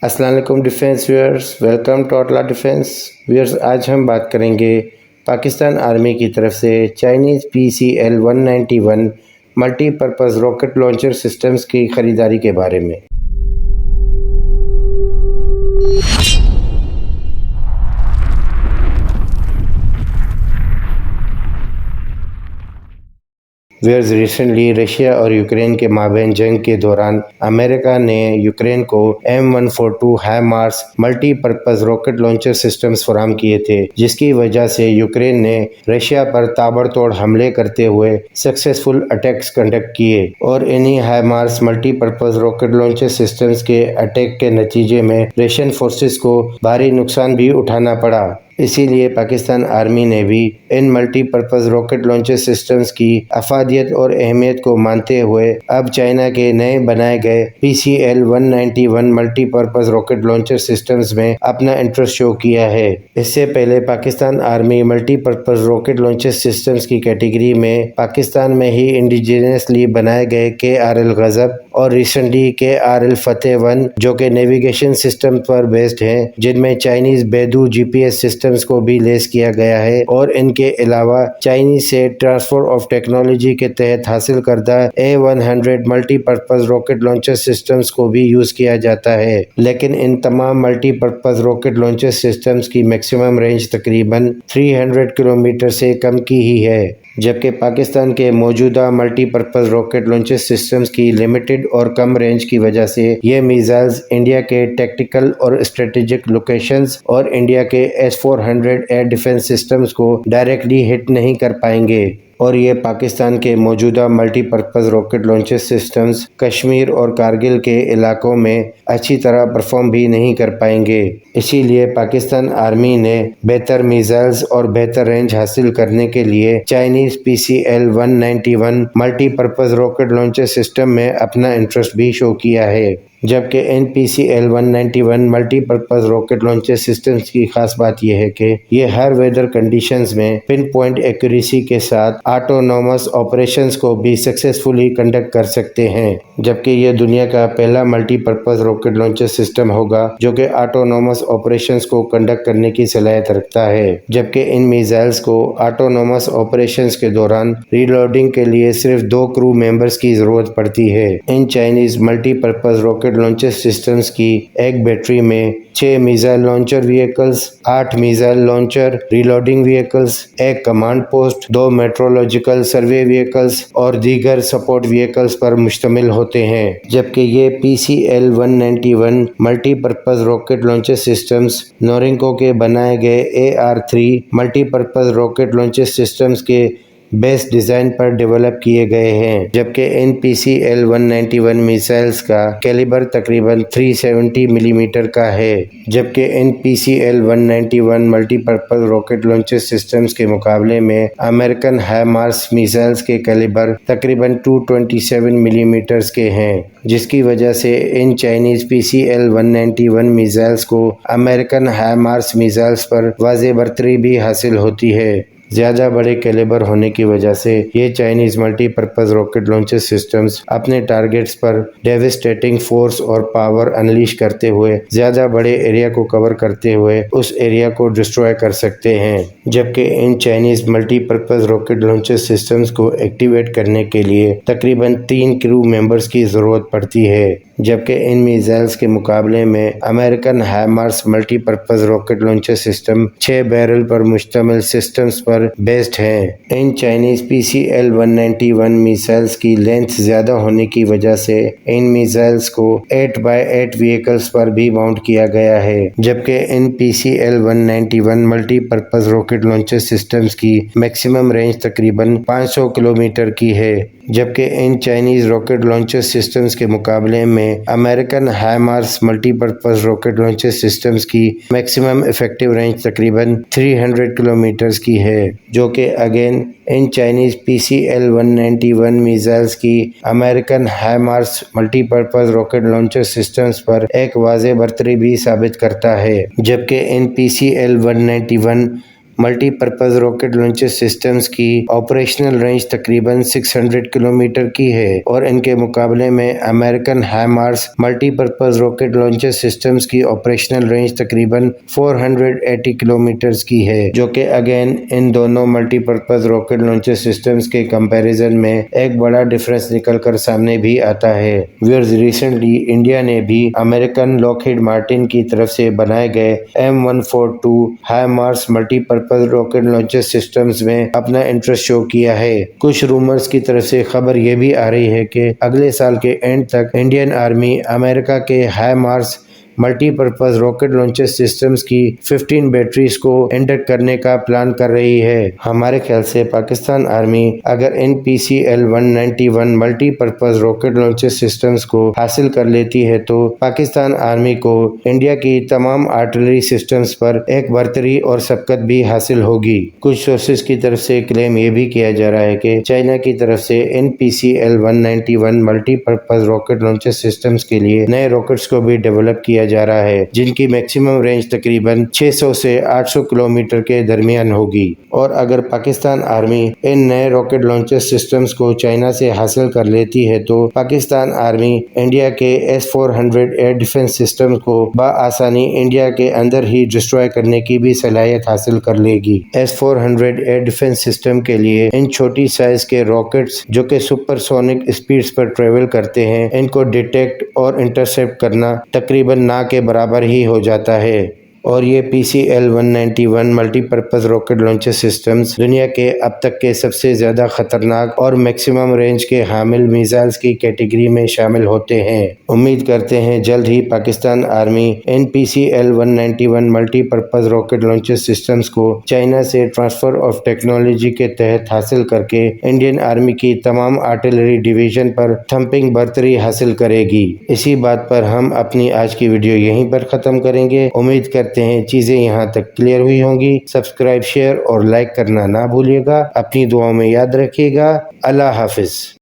السلام علیکم defence wares, welcome to اٹلا ڈیفینس ویئرس۔ آج ہم بات کریں گے پاکستان آرمی کی طرف سے Chinese PCL-191 multi purpose rocket launcher systems کی خریداری کے بارے میں۔ ویئرز ریسنٹلی رشیا اور یوکرین کے مابین جنگ کے دوران امریکہ نے یوکرین کو M142 HIMARS multi purpose rocket launcher systems فراہم کیے تھے، جس کی وجہ سے یوکرین نے رشیا پر تابڑ توڑ حملے کرتے ہوئے سکسیسفل اٹیکس کنڈکٹ کیے، اور انہی HIMARS multi purpose rocket launcher systems کے اٹیک کے نتیجے میں رشین فورسز کو بھاری نقصان بھی اٹھانا پڑا۔ اسی لیے پاکستان آرمی نے بھی ان multi purpose rocket launcher systems کی افادیت اور اہمیت کو مانتے ہوئے اب چائنا کے نئے بنائے گئے PCL-191 multi purpose rocket launcher systems میں اپنا انٹرسٹ شو کیا ہے۔ اس سے پہلے Pakistan army multi purpose rocket launcher systems کی کیٹیگری میں پاکستان میں ہی انڈیجینسلی بنائے گئے KRL غضب اور ریسنٹلی KRL فتح 1 جو کہ نیویگیشن سسٹم پر بیسڈ ہیں، جن میں چائنیز بیدو GPS سسٹمز کو بھی لیس کیا گیا ہے، اور ان کے علاوہ چائنیز سے ٹرانسفر آف ٹیکنالوجی کے تحت حاصل کردہ A100 multi purpose rocket launcher systems کو بھی یوز کیا جاتا ہے۔ لیکن ان تمام multi purpose rocket launcher systems کی میکسیمم رینج تقریباً 300 کلومیٹر سے کم کی ہی ہے، جبکہ پاکستان کے موجودہ multi purpose rocket launcher systems کی لمیٹڈ اور کم رینج کی وجہ سے یہ میزائلز انڈیا کے ٹیکٹیکل اور اسٹریٹجک لوکیشنز اور انڈیا کے S-400 ایئر ڈیفنس سسٹمز کو ڈائریکٹلی ہٹ نہیں کر پائیں گے، اور یہ پاکستان کے موجودہ multi purpose rocket launcher systems Kashmir اور کارگل کے علاقوں میں اچھی طرح پرفارم بھی نہیں کر پائیں گے۔ اسی لیے پاکستان آرمی نے بہتر میزائلز اور بہتر رینج حاصل کرنے کے لیے Chinese PCL-191 multi purpose rocket launcher system میں اپنا انٹرسٹ بھی شو کیا ہے۔ جبکہ ان PCL-191 multi purpose rocket launcher systems کی خاص بات یہ ہے کہ یہ ہر ویدر کنڈیشنز میں پن پوائنٹ ایکوریسی کے ساتھ آٹونومس آپریشنز کو بھی سکسیسفلی کنڈکٹ کر سکتے ہیں، جبکہ یہ دنیا کا پہلا multi purpose rocket launcher system ہوگا جو کہ آٹونومس آپریشنز کو کنڈکٹ کرنے کی صلاحیت رکھتا ہے۔ جبکہ ان میزائلز کو آٹونومس آپریشنز کے دوران ری لوڈنگ کے لیے صرف 2 کرو ممبرز کی ضرورت پڑتی ہے۔ ان Chinese multi purpose rocket launcher systems کی ایک بیٹری میں 6 missile launcher vehicles, 8 missile launcher reloading vehicles, ایک command post, 2 meteorological survey vehicles اور دیگر سپورٹ وہیکلز پر مشتمل ہوتے ہیں۔ جبکہ یہ PCL-191 multi purpose rocket launcher systems Norinco کے بنائے گئے AR-3 multi purpose rocket launcher systems کے بیس ڈیزائن پر ڈیولپ کیے گئے ہیں، جبکہ ان PCL-191 میزائلز کا کیلیبر تقریباً 370 ملی میٹر کا ہے، جبکہ ان PCL-191 multi purpose rocket launcher systems کے مقابلے میں امریکن ہائمارس میزائلز کے کیلیبر تقریباً 227 ملی میٹرز کے ہیں، جس کی وجہ سے ان چائنیز PCL-191 میزائلز کو امریکن ہائمارس میزائلز پر واضح برتری بھی حاصل ہوتی ہے۔ زیادہ بڑے کیلیبر ہونے کی وجہ سے یہ Chinese multi purpose rocket launcher systems اپنے ٹارگٹس پر ڈیوسٹیٹنگ فورس اور پاور انلیش کرتے ہوئے زیادہ بڑے ایریا کو کور کرتے ہوئے اس ایریا کو ڈسٹروائے کر سکتے ہیں۔ جبکہ ان Chinese multi purpose rocket launcher systems کو ایکٹیویٹ کرنے کے لیے تقریباً 3 کرو ممبرز کی ضرورت پڑتی ہے، جبکہ ان میزائلز کے مقابلے میں American HIMARS multi purpose rocket launcher system 6 barrel پر مشتمل سسٹمز پر بیسڈ ہیں۔ ان چائنیز PCL-191 میزائلز کی لینتھ زیادہ ہونے کی وجہ سے ان میزائلز کو 8x8 وہیکلز پر بھی ماؤنٹ کیا گیا ہے، جبکہ ان PCL-191 multi purpose rocket launcher systems کی میکسیمم رینج تقریباً 500 کلومیٹر کی ہے، جبکہ ان چائنیز راکٹ لانچر سسٹمز کے مقابلے میں American HIMARS multi purpose rocket launcher systems کی میکسیمم افیکٹو رینج تقریباً 300 کلومیٹرز کی ہے، جو کہ اگین ان چائنیز PCL-191 میزائلز کی American HIMARS multi purpose rocket launcher systems پر ایک واضح برتری بھی ثابت کرتا ہے۔ جبکہ ان PCL-191 multi purpose rocket launcher systems کی آپریشنل رینج تقریباً 600 کلومیٹر کی ہے اور ان کے مقابلے میں American HIMARS multi purpose rocket launcher systems کی آپریشنل رینج تقریباً 480 کلومیٹرز کی ہے، جو کہ اگین ان دونوں multi purpose rocket launcher systems کے کمپیریزن میں ایک بڑا ڈفرنس نکل کر سامنے بھی آتا ہے۔ ویئرز ریسنٹلی انڈیا نے بھی امریکن لاکہیڈ مارٹن کی طرف سے بنائے گئے M142 HIMARS multi purpose rocket launcher systems میں اپنا انٹرسٹ شو کیا ہے۔ کچھ رومرز کی طرف سے خبر یہ بھی آ رہی ہے کہ اگلے سال کے اینڈ تک انڈین آرمی امریکہ کے HIMARS multi purpose rocket launcher systems کی 15 بیٹریز کو انڈکٹ کرنے کا پلان کر رہی ہے۔ ہمارے خیال سے پاکستان آرمی اگر ان PCL-191 multi purpose rocket launcher systems کو حاصل کر لیتی ہے تو پاکستان آرمی کو انڈیا کی تمام آرٹلری سسٹمز پر ایک برتری اور سبقت بھی حاصل ہوگی۔ کچھ سورسز کی طرف سے کلیم یہ بھی کیا جا رہا ہے کہ چائنا کی طرف سے ان PCL-191 multi purpose rocket launcher systems کے لیے نئے راکٹس کو بھی ڈیولپ کیا جا رہا ہے، جن کی میکسیمم رینج تقریباً 600 سے 800 کلومیٹر کے درمیان ہوگی، اور اگر پاکستان آرمی ان نئے راکٹ لانچر سسٹمز کو چائنا سے حاصل کر لیتی ہے تو پاکستان آرمی انڈیا کے S-400 ایئر ڈیفنس سسٹم کو بآسانی انڈیا کے اندر ہی ڈسٹروائے کرنے کی بھی صلاحیت حاصل کر لے گی۔ S-400 ایئر ڈیفنس سسٹم کے لیے ان چھوٹی سائز کے راکٹس جو کہ سپر سونک اسپیڈز پر ٹریول کرتے ہیں، ان کو ڈیٹیکٹ اور انٹرسیپٹ کرنا تقریباً نہ کے برابر ہی ہو جاتا ہے، اور یہ PCL-191 multi purpose rocket launcher systems دنیا کے اب تک کے سب سے زیادہ خطرناک اور میکسیمم رینج کے حامل میزائلز کی کیٹیگری میں شامل ہوتے ہیں۔ امید کرتے ہیں جلد ہی پاکستان آرمی ان PCL-191 multi purpose rocket launcher systems کو چائنا سے ٹرانسفر آف ٹیکنالوجی کے تحت حاصل کر کے انڈین آرمی کی تمام آرٹلری ڈویژن پر تھمپنگ برتری حاصل کرے گی۔ اسی بات پر ہم اپنی آج کی ویڈیو یہیں پر ختم کریں گے۔ امید کرتے ہیں چیزیں یہاں تک کلیئر ہوئی ہوں گی۔ سبسکرائب، شیئر اور لائک کرنا نہ بھولیے گا۔ اپنی دعاؤں میں یاد رکھیے گا۔ اللہ حافظ۔